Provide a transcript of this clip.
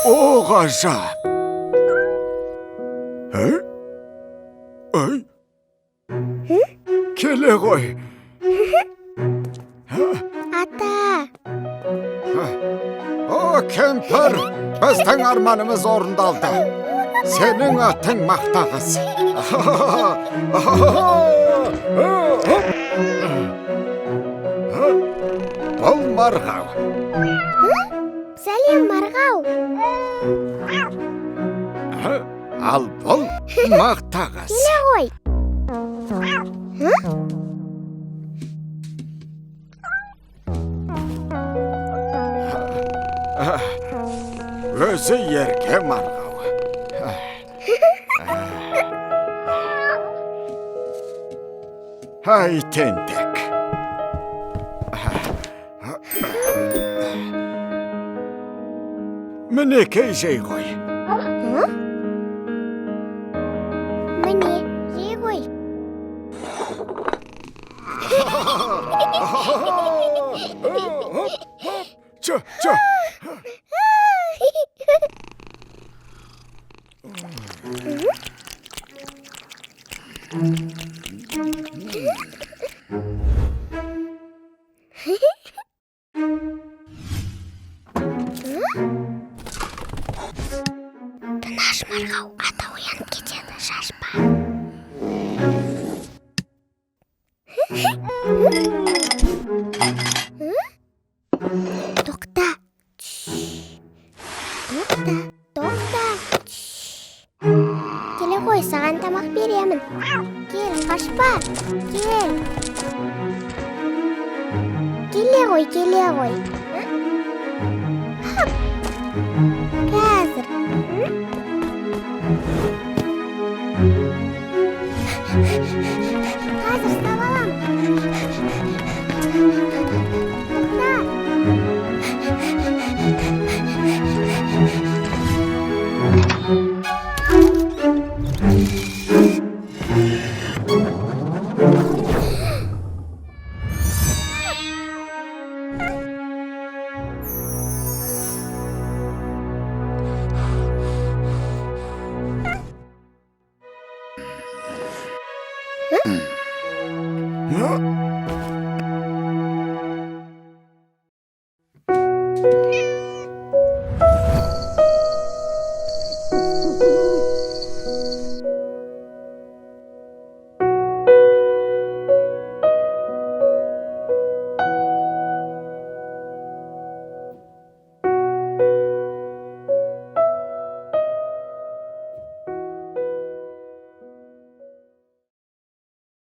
О, ғажап! Келе ғой! Ата! О, кемпір! Біздің арманымыз орындалды. Сенің атың мақтағыз. Бұл марғау. Сәлем, марғау! Ал бұл мақтағыз. Келе ғой! Өзі ерке марғау. Ай, тентек. Мінекей жей ғой. Міне, жей ғой. Чо. Наш марғау, ата оянып кетеді, шашпа. Тоқта. Тоқта. Келе ғой, саған тамақ беремін. Кел, қашпа. Кел. Келе ғой. Қазір. Қазір ұстап алам.